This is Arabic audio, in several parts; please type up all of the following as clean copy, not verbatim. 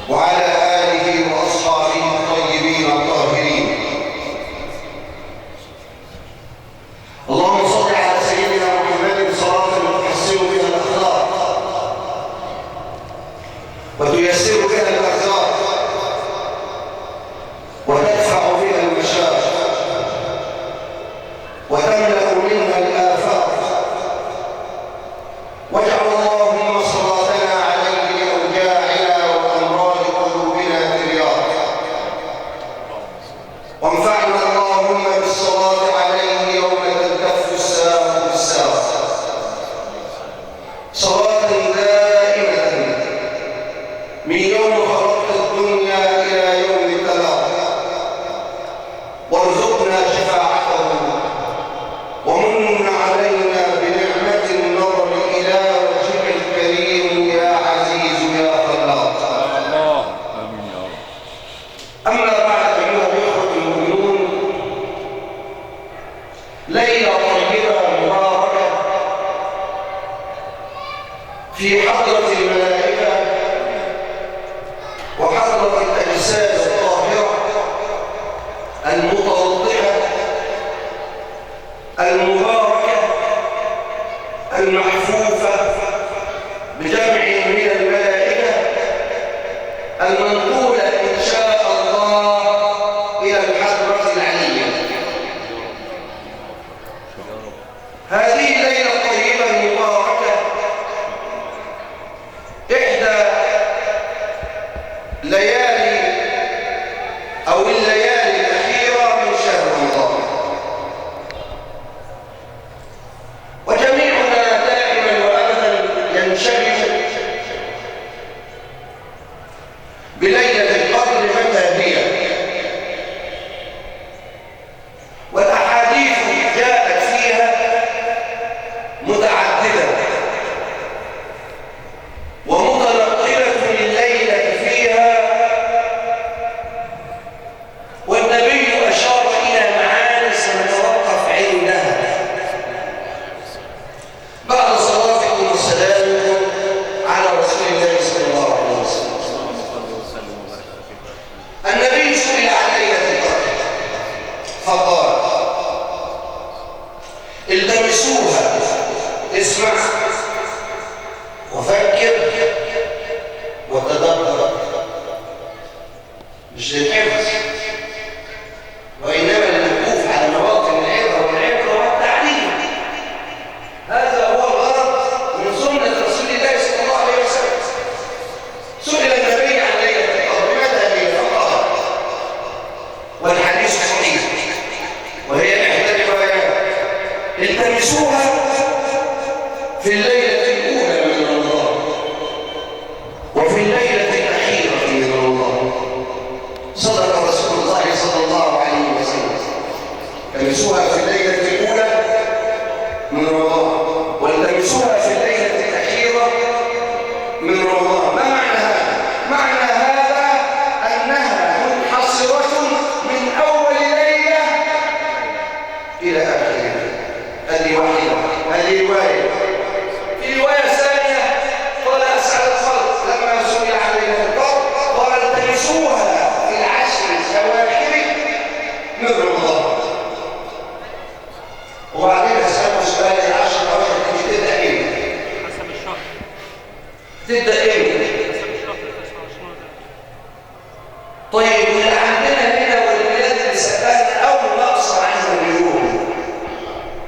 وعلى آله وأصحابه الطيبين الطاهرين. اللهم صل على سيدنا محمد صلاة تحسن بها الأخلاق وتيسر بها الأرزاق وتدفع بها المشاق وتملأ منها الآفاق. واجعل اللهم صلاتنا عليه لأوجاعنا وأمراض قلوبنا ترياق. وانفعنا اللهم بالصلاة عليه يوم تلتف الساق بالساق، صلاة دائمة من يوم خلقت الدنيا إلى يوم التلاق. وارزقنا شفاعته ومن علينا بنعمة النظر إلى وجهك الكريم يا عزيز يا خلاق. آمين يا رب. أما بعد أيها الإخوة المؤمنون، ليلة طيبة مباركة في حضرة الملائكة وحضرة الأجساد الطاهرة المتوضئة المباركة المحفوفة بجمع من الملائكة المنقولة إن شاء الله إلى الحضرة العلية. هذه الليلة الطيبة المباركة إحدى ليالي أو الليالي الأخيرة من شهر رمضان، وجميعنا دائما وأبدا ينشغل بليلة القدر متى هي، والأحاديث جاءت فيها متعددة ومتنقلة الليلة فيها، والنبي أشار إلى معاني سنتوقف عندها بعد صلاتكم وسلامكم على رسول الله صلى الله عليه وسلم. النبي سئل عن ليلة القدر فقال: التمسوها، اسمع وفكر وتدبر، مش للحفظ وإنما للوقوف على مواطن العبرة والعبرة والتعليم. هذا هو الغرض من سنة رسول الله صلى الله عليه وسلم. سئل النبي عن ليلة القدر متى هي فقال، والحديث صحيح وهي إحدى الروايات: التمسوها في الليلة الأولى من رمضان وفي الليلة الأخيرة من رمضان. صدق رسول الله صلى الله عليه وسلم. تمسوها في الليلة الأولى من رمضان والتمسوها في الليلة الأخيرة من رمضان. ما معنى هذا؟ معنى هذا أنها منحصرة من أول ليلة إلى آخرها. هذه واحدة، هذه رواية. في رواية ثانية قال أسعد الخلق لما سئل عن ليلة القدر قال: التمسوها في العشر الأواخر من رمضان. وبعدين أسأله سؤال: العشر الأواخر دي تبدأ إمتى؟ حسب الشهر. تبدأ إمتى؟ حسب الشهر. طيب واللي عندنا هنا والبلاد اللي سبقنا أول أقصر عنها اليوم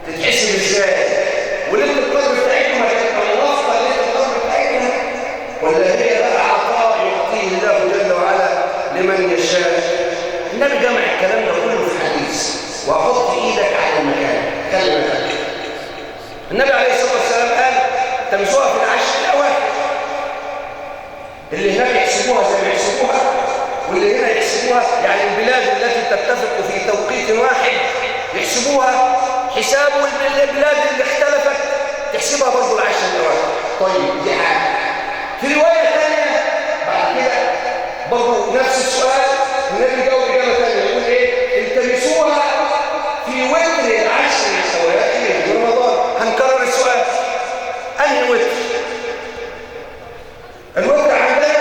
تتحسب إزاي؟ وليلة القدر بتاعتهم هتبقى موافقة ليلة القدر بتاعتنا، ولا هي بقى عطاء يعطيه الله جل وعلا لمن يشاء؟ النبي جمع الكلام ده كله في حديث، وحط ايدك على المكان كلمة. النبي عليه الصلاة والسلام قال: تمسوها في العشر الأواخر. اللي هناك يحسبوها زي ما يحسبوها واللي هنا يحسبوها، يعني البلاد التي تتفق في توقيت واحد يحسبوها حساب، والبلاد اللي اختلفت تحسبها برضه العشر الأواخر. طيب دي حاجة. في رواية ثانية بعد كده برضه نفس السؤال، النبي جاوب إجابة ثانية يقول إيه؟ التمسوها في وتر العشر الأواخر من رمضان. هنكرر السؤال: أنهي وتر؟ الوتر عندنا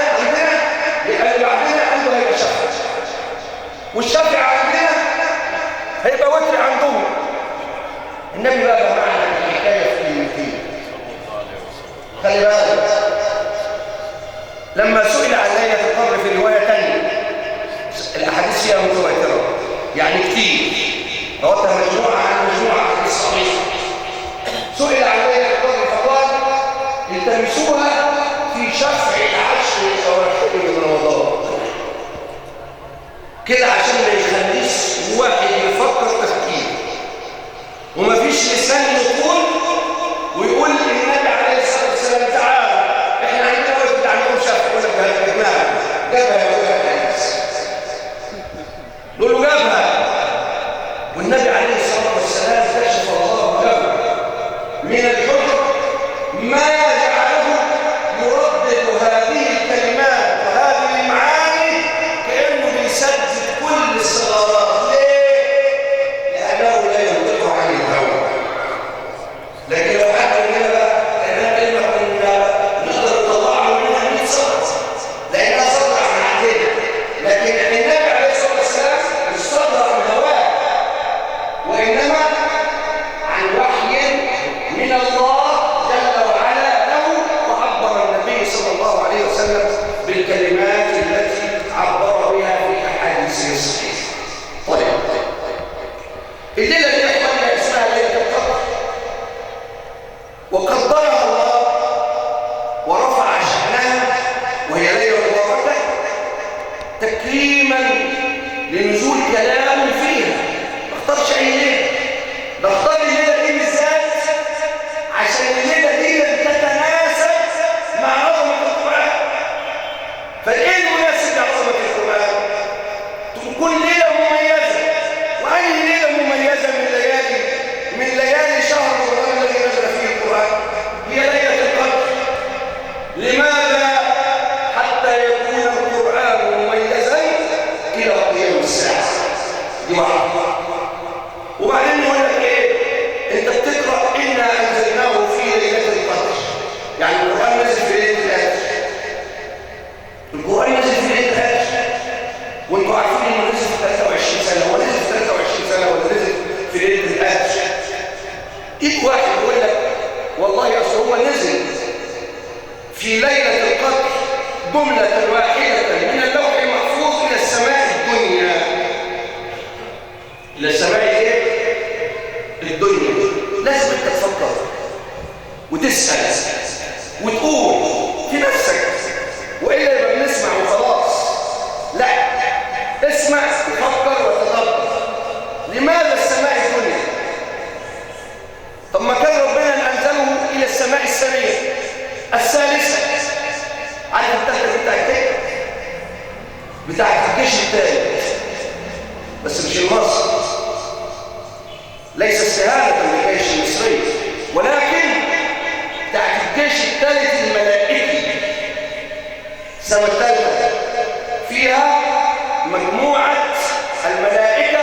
سئل عن ليلة القدر في رواية تانية، الأحاديث فيها متواترة يعني كتير، روتها مجموعة عن مجموعة حديث صحيح. سئل عن ليلة القدر فقال التمسوها في شفع العشر الأواخر من رمضان، كده عشان ما يخليش واحد يفكر تفكير ومفيش لسان يقول ويقول النبي عليه الصلاة والسلام تعالى احنا عندنا وقت بتاع نقوم شفع، يقول لك جابها يا ولد نقول له جابها، والنبي عليه الصلاة والسلام كشف الله له من الحجر ما جعله يردد هذه الكلمات وهذه المعاني كأنه بيسدد كل الصغارات. ليه؟ لأنه لا ينطق عن الهوى. لكن لو حد مننا بقى كانها كلمة كنا نقدر نطلعها منها 100 سطر لأنها صدر عن عندنا، لكن النبي عليه الصلاة والسلام مش صدر عن هواه وإنما عن وحي من الله جل وعلا له، وعبر النبي صلى الله عليه وسلم بالكلمات التي عبر بها في أحاديثه الصحيحة. طيب الليلة دي اخواننا اسمها ليلة القدر، وقدرها الله ورفع شأنها، وهي ليلة مباركة تكريما لنزول كلام فيها. ما اختارش اي ليلة، ده اختار الليلة دي بالذات عشان الليلة دي تتناسب مع عظمة القرآن. فايه المناسب لعظمة القرآن؟ تكون ليلة مميزة. وأي ليلة مميزة من ليالي شهر رمضان الذي نزل فيه القرآن هي ليلة القدر. لماذا؟ حتى يكون القرآن مميزا إلى قيام الساعة. دي واحدة. وبعدين يقول لك ايه؟ انت بتقرأ إنا أنزلناه في ليلة القدر، يعني القرآن نزل في ليلة القدر. القرآن نزل في ليلة القدر وانتوا عارفين انه نزل في 23 سنة، هو نزل في 23 سنة ولا نزل في ليلة القدر؟ ايه واحد يقول لك والله اصل هو نزل في ليلة القدر جملة واحدة من اللوح المحفوظ إلى السماء الدنيا. إلى السماء ايه؟ الدنيا. لازم انت تفكر وتسأل وتقول في نفسك، وإلا يبقى بنسمع وخلاص. لا، اسمع وفكر وتدبر. لماذا السماء الدنيا؟ طب ما كان ربنا أنزله إلى السماء الثانية الثالثة. عارف التالتة بتاعت الجيش الثالث، بس مش المصري، ليس استهانة بالجيش المصري، ولكن بتاعت الجيش الثالث الملائكي. السماء الثالثة فيها مجموعة الملائكة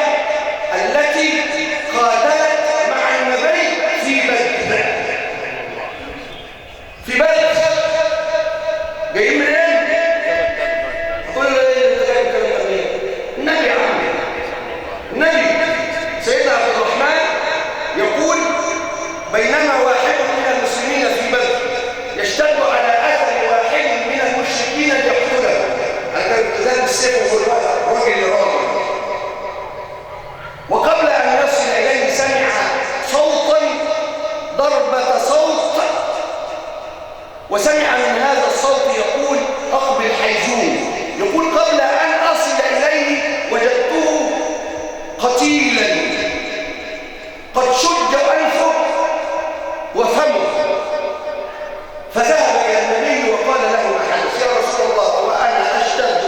التي قاتلت مع النبي في بدر. جايين من ايه؟ كل اللي جاي الكلام ده النبي عمي. النبي سيدنا عبد الرحمن يقول بينما واحد من المسلمين في بدر يشتد على اثر واحد من المشركين ليقتله. هذا السيف والراجل راجل. وقبل ان يصل اليه سمع صوتا ضربة صوت، وسمع من هذا الصوت يقول أقبل حيزوم. يقول قبل أن أصل إليه وجدته قتيلا قد شج أنفه وفمه، فذهب إلى النبي وقال له ما حدث يا رسول الله، وأنا أشتد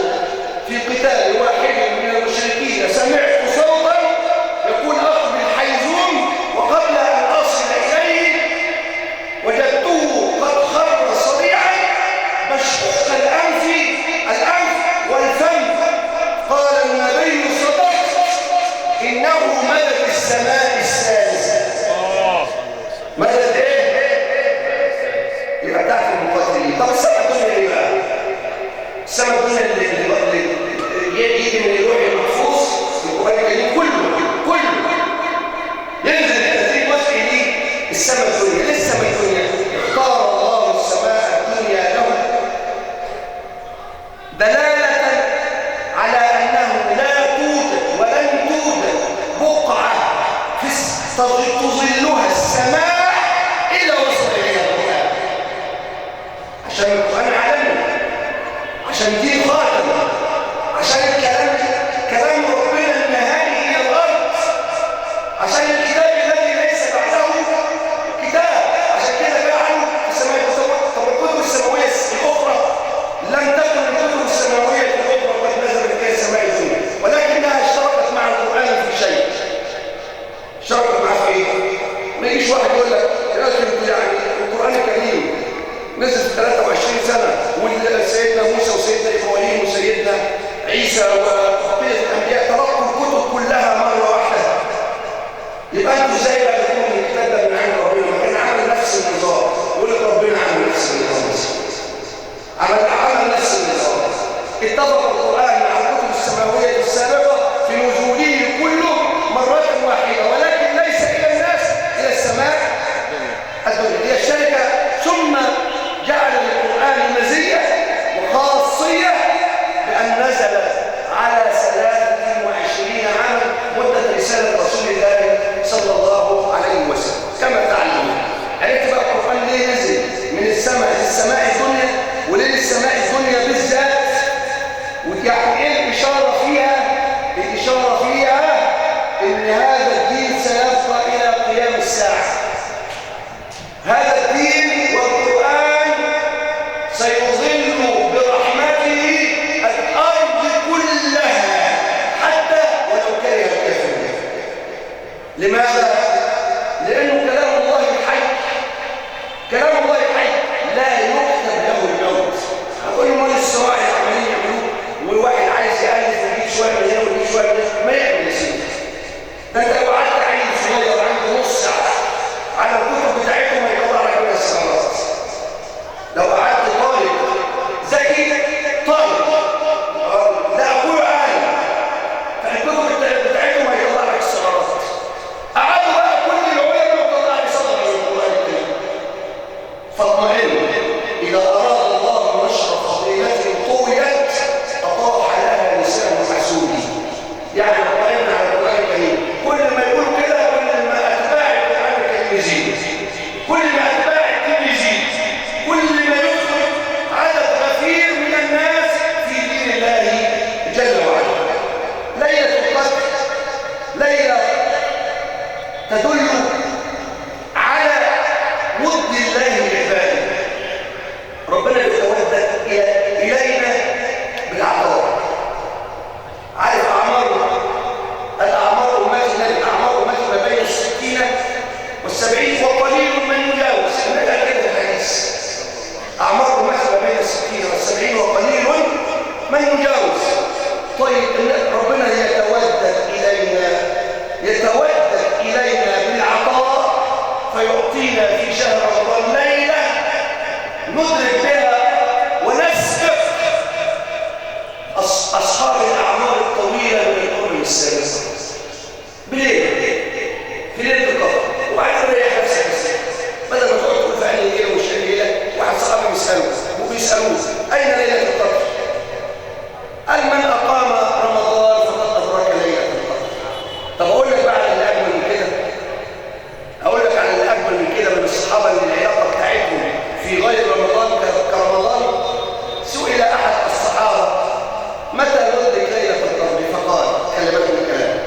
في قتال واحد من المشركين سمعت صوتا يقول أقبل حيزوم، وقبل أن أصل إليه وجدته قد خر صريعا مشقوق الأنف والفم. قال النبي صدقت، إنه مدد السماء الثالثة. مدد إيه؟ يبقى بتاعت المقاتلين. طب السماء الدنيا إيه بقى؟ السماء الدنيا اللي يجي من اللوح المحفوظ القرآن الكريم كله ينزل التدريب وفقي ليه السماء الدنيا. ليه السماء الدنيا؟ اختار الله السماء الدنيا له دلالة على أنه لا توجد ولن توجد بقعة تظلها السماء إلا وصل إليها القرآن. عشان القرآن عالمي، عشان دين خاتم، عشان كلام ربنا النهائي إلى الأرض، عشان الكتاب الذي ليس بعده كتاب. عشان كده جعلوا السماء طب الكتب السماوية الأخرى لم تكن الكتب السماوية الأخرى قد نزلت إلى السماء الدنيا، ولكنها اشتركت مع القرآن في شيء. اشتركت معاه في إيه؟ ما يجيش واحد يقول لك يعني القرآن الكريم نزل في 23 سنة، وسيدنا موسى وسيدنا إبراهيم وسيدنا عيسى وبقية الأنبياء تلقوا الكتب كلها مرة واحدة. يبقى أنتوا إزاي بقى تكونوا الكتاب ده من عند ربنا؟ ما كان عمل نفس النظام. يقول لك ربنا عمل نفس النظام، عمل نفس النظام. اتفق القرآن مع الكتب السماوية السابقة في نزوله كله مرة واحدة، ولكن ليس إلى الناس، إلى السماء الدنيا هي الشركة. ثم جعل للقرآن مزية وخاصية بأن نزل على 23 عاما مدة رسالة رسول الله صلى الله عليه وسلم كما تعلمون. عرفت بقى القرآن ليه نزل من السماء للسماء الدنيا، وليه للسماء الدنيا بالذات، ويعني ايه الإشارة فيها؟ الإشارة فيها إن هذا الدين سيبقى إلى قيام الساعة. هذا الدين والقرآن سيظل برحمته الأرض كلها حتى ولو كره الكافرون. لماذا؟ لأنه كلام الله الحي، كلام الله الحي لا يكتب له الموت. هقول لهم الصراع العملية يعملوه، والواحد عايز يألف ويجيب شوية من هنا ويجيب شوية من هنا، ما يعمل يا سيدي. ده انت لو قعدت عيل صغير عنده نص ساعة على الكتب بتاعتهم هيطلع لك من السماوات. لو قعدت طالب ذكي طالب لا أقول عالم، فالكتب بتاعتهم هيطلع لك السماوات. قعدوا بقى كل العلماء وطلع لي صدر من القرآن الكريم. فاطمئن إذا أراد الله نشر فضيلته طويت أطاح لها لسان حسودي. يعني اطمئن على القرآن الكريم، كل ما يقول كده كل ما أتباع القرآن الكريم يزيد، كل ما أتباع الدين يزيد، كل ما يدخل عدد غفير من الناس في دين الله جل وعلا. ليلة القدر ليلة تدل على ود الله لعباده. ربنا يتودد إلينا بالعطاء. عارف الأعمار أمتنا، الأعمار أمتنا ما بين 60 و70 وقليل من يجاوز. نرجع كده في الحديث، أعمار أمتنا ما بين 60 و70 وقليل من يجاوز. طيب ربنا يتودد إلينا بالعطاء، فيعطينا في شهر رمضان ليلة ندرك بها ونسبق أصحاب الأعمار الطويلة من الأمم السابقة. بليلة في ليلة القدر، وبعدين ريح نفسك بدل ما تقعد تقول فعلا ليلة ومش ليلة. واحد صحابي بيسألوه أين ليلة القدر؟ قال من أقام رمضان فقد أدرك ليلة القدر. طب أقول لك بقى على اللي أجمل من كده، أقول لك على اللي أجمل من كده من الصحابة اللي العلاقة بتاعتهم في غير رمضان كرمضان. سئل أحد الصحابة متى ندرك ليلة القدر؟ فقال، خلي بالك من الكلام،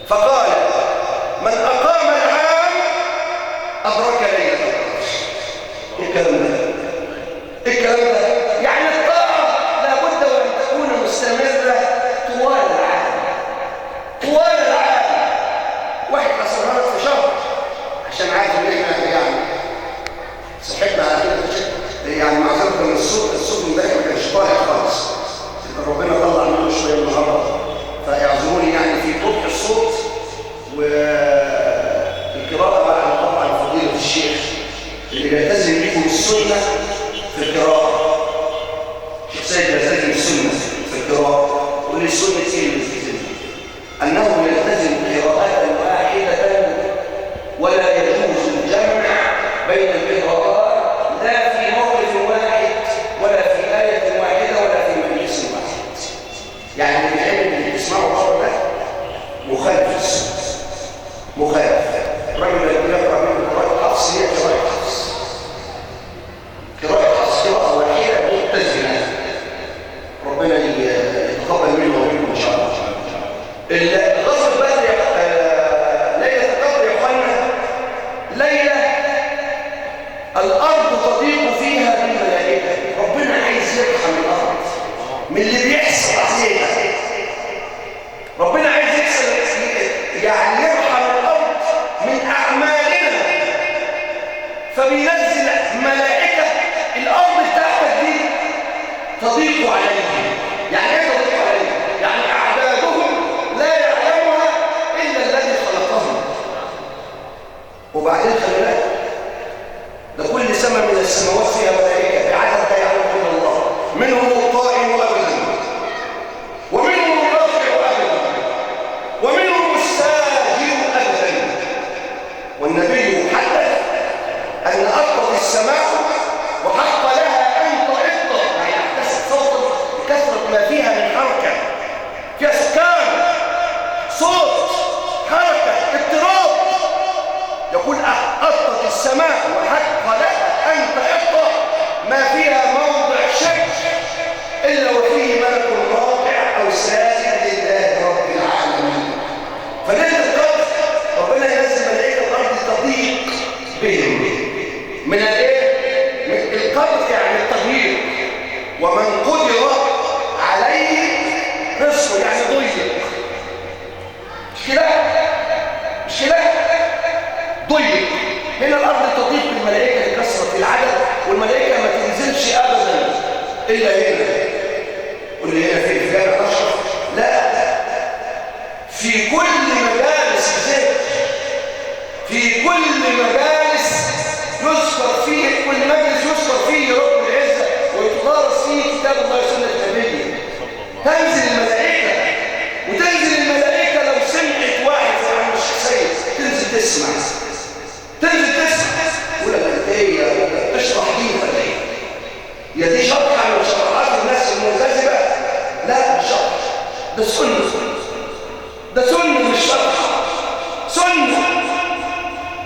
فقال من أقام العام أدرك ليلة القدر. الكلام ده يعني الطاعة لابد وأن تكون مستمرة طوال العام. طوال العام. واحد أصرها لك في شهر عشان عارف إن إحنا يعني صحتنا على كده، يعني معذرة من الصوت امبارح ما كانش طالع خالص، ربنا طلع منه شوية النهارده، فيعذروني يعني في طبع الصوت والقراءة مع طبعا فضيلة الشيخ اللي بيلتزم بيكم السنة في القراءة. الشيخ سيد بيلتزم السنة في القراءة، واللي السنة ايه اللي بيلتزم؟ أنه يلتزم قراءة واحدة ولا يجوز الجمع بين القراءات، لا في موقف واحد ولا في آية واحدة ولا في مجلس ربنا يتقبل منه ومنكم ان شاء الله. غزوه بدر ليله القدر يا اخوانا ليله الارض تضيق فيها بالملائكه. ربنا عايز يرحم الارض من اللي بيحصل عليها. ربنا عايز يعني يرحم الارض من اعمالنا، فبينزل ملائكه الارض بتاعتك دي تضيق عليهم. يعني ايه تضيق عليهم؟ يعني اعدادهم لا يعلمها الا الذي خلقهم. وبعدين خلي بالك ده كل سماء من السماوات فيها ملائكه بعدد لا يعلمه الا الله، منهم القائم ابدا، ومنهم الرافع ابدا، ومنهم الساجد ابدا. والنبي حدث ان اطت السماء وحق لها ان تئط، يعني احدثت صوتا كثره ما فيها من حركه، فيها سكان، صوت، حركه، اضطراب. يقول اطت السماء وحق لها ان تئط ما فيها موضع شك الا وفيه ملك راكع او ساجد لله رب العالمين. فليله القدر ربنا ينزل ملائكه الارض تضيق بهم من الايه؟ من القدر يعني التضييق. ومن قدر عليه رزقه يعني ضيق. مش كده؟ مش كده؟ ضيق. هنا الارض تضيق بالملائكه لكثره العدد، والملائكه ما تنزلش ابدا الا هنا. قول لي هنا في جامع اشرف؟ لا، في كل مجالس الذكر، في كل مجالس يذكر فيه، كل مجلس يذكر فيه رب العزه ويتدارس فيه كتاب الله وسنه النبي، تنزل الملائكه. وتنزل الملائكه لو سمعت واحد زي عم الشيخ سيد تنزل تسمع، تنزل تسمع. يقول لك انت ايه تشرح دي ولا ايه؟ يا دي شرح من شرحات الناس المنجذبه؟ لا مش شرح، ده سنه. ده سنه مش شرح، سنه.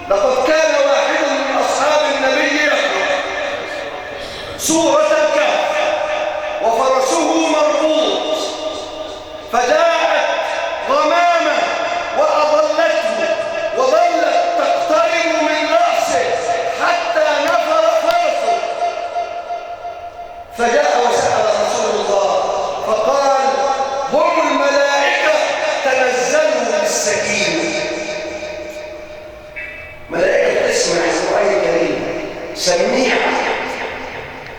لقد كان واحد من اصحاب النبي يقرا سوره الكهف وفرسه مربوط، فجاءت غمامه واضلته وظلت تقترب من راسه حتى نفر فرسه، فجاء وسال رسول الله فقال هم الملائكه تنزلوا بالسكينه. ملائكه تسمع القران الكريم، سميع،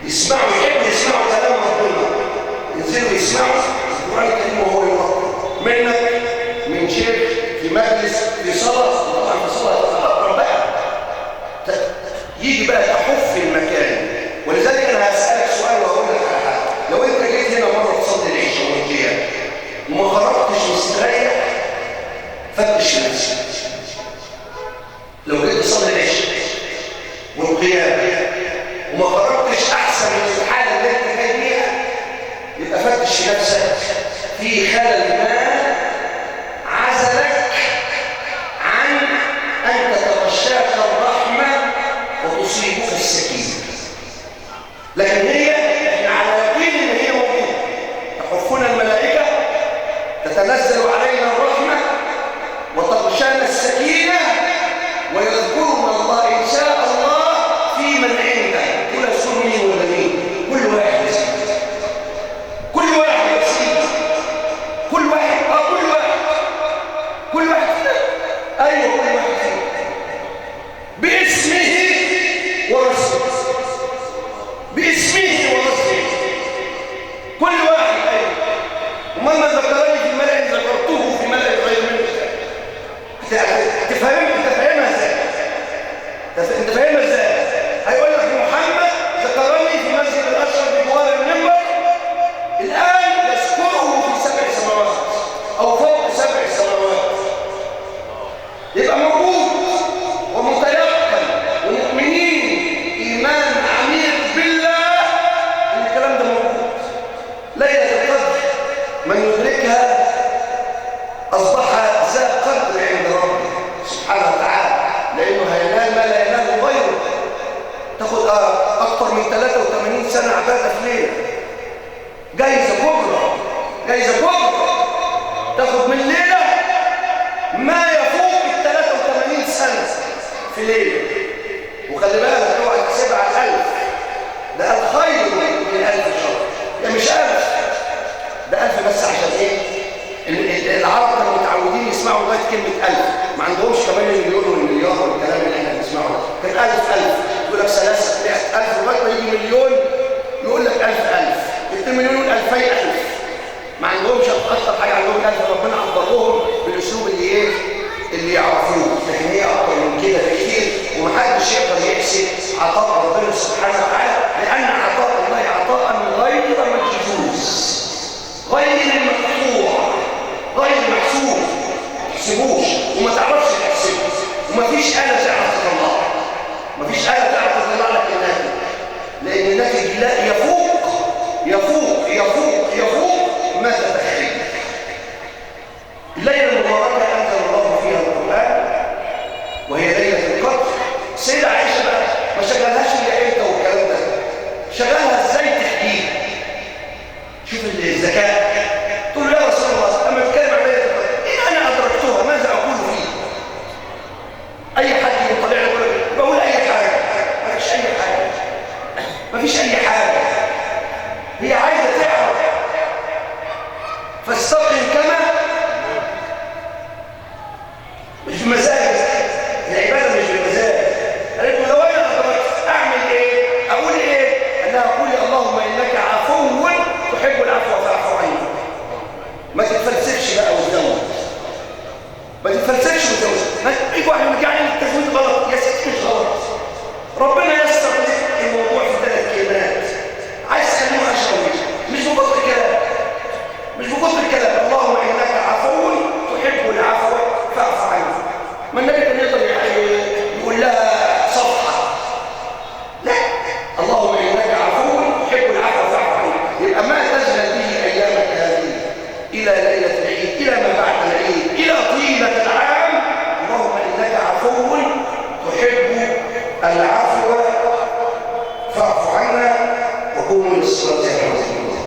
يسمعوا، يحبوا يسمعوا كلام ربنا، ينزلوا يسمعوا القران الكريم وهو يقرا منك، من شيخ، في مجلس، في صلاه. طبعا في صلاه تتحرم بقى، يجي بقى تحف المكان. ولذلك انا هسالك سؤال واقول لك على حاجه. لو انت جيت هنا مره تصلي العشاء والقيام وما خرجتش مستريح، فتش نفسك. لو جيت تصلي العشاء والقيام وما خرجتش احسن من الحاله اللي انت جاي بيها، يبقى فتش نفسك في خلل ما عزلك عن ان تتغشاك الرحمه وتصيبك السكينه. لكن هي احنا على يقين ان هي موجوده. تحفنا الملائكه، تتنزل علينا الرحمه وتغشانا السكينه، ويذكرنا الله ان شاء الله في من عنده. كل سني ولا مين؟ كل واحد يسيب، كل واحد يسيب، كل واحد كل واحد ايوه كل واحد فيه باسمه ورسوله، باسمه ورسوله، كل واحد. ايوه ومن ذكرني في ملأ ذكرته في ملأ غير منه. تفهمها ازاي؟ انت فاهمها ازاي؟ هيقول لك محمد ذكرني في مسجد الاشرف بجوار المنبر، الان يذكره في 7 سماوات او فوق 7 سماوات. يبقى موجود ومتيقن ومؤمنين ايمان عميق بالله ان الكلام ده موجود. ليله القدر من يدركها اصبح ذا قدر عند ربه سبحانه وتعالى، لانه هينال ما لا ينال غيره. تاخد اكتر من 83 سنه عباده في ليله، جايزه كبرى جايزة كبرى تاخد من ليلة ما يفوق ال 83 سنة في ليلة. وخلي بالك اوعى تحسبها على 1000، ده الخير من 1000 شهر، ده مش 1000، ده 1000 بس. عشان ايه؟ العرب كانوا متعودين يسمعوا لغايه كلمه 1000، ما عندهمش كمان المليون والمليار والكلام اللي احنا بنسمعه ده. كان 1000 يقول لك ثلاثه 1000 لغايه ما يجي مليون يقول لك 1000 2 مليون يقول 2000 ما عندهمش اكتر حاجه عندهم 1000. ربنا عبرهم بالاسلوب اللي ايه؟ اللي يعرفوه. لكن هي اكتر من كده بكتير، ومحدش يقدر يحسب عطاء ربنا سبحانه وتعالى، لان عطاء الله عطاء غير مجزوز، غير مقطوع، غير محسوب. ما تحسبوش وما تعرفش تحسبه، ومفيش آلة تعرف تطلعه، مفيش آلة تعرف تطلع لك الناتج، لأن الناتج لا يفوق يفوق يفوق يفوق ما تتخيل. الليلة المباركة أنزل الله فيها القرآن وهي ليلة القدر. السيدة عائشة بقى ما شغلهاش إلا إمتى والكلام ده، شغلها إزاي تحكيه. شوف الذكاء. تقول له يا رسول الله أما بتكلم عن ليلة القدر إن أنا أدركتها ماذا أقول فيه؟ أي حد يطلع لي بقول أي حاجة، ما فيش أي حاجة، ما فيش أي حاجة. هي عايزة تعرف فاستقم كما مش بمزاج. العبادة مش بمزاج. قالت له لو أنا أدركت أعمل إيه؟ أقول إيه؟ أنها أقول اللهم إنك عفو تحب العفو فاعف عني. ما تتفلسفش بقى وتزود، ما تتفلسفش وتزود. ما يجي واحد يرجعني للتزويد غلط، يا ستي مش غلط. ربنا يسر الموضوع في 3 كلمات. عايز تخليه 10 مش بكتر الكلام، مش بكتر الكلام. اللهم انك عفو تحب العفو فاعف عني. ما النبي كان يقدر يقول لها صفحه، لا، اللهم انك عفو تحب العفو فاعف عني. يبقى ما تجلى به ايامك هذه الى ليله العيد، الى ما بعد العيد، الى طيله العام. اللهم انك عفو تحب العفو فاعف عنا. وقوموا للصلاه.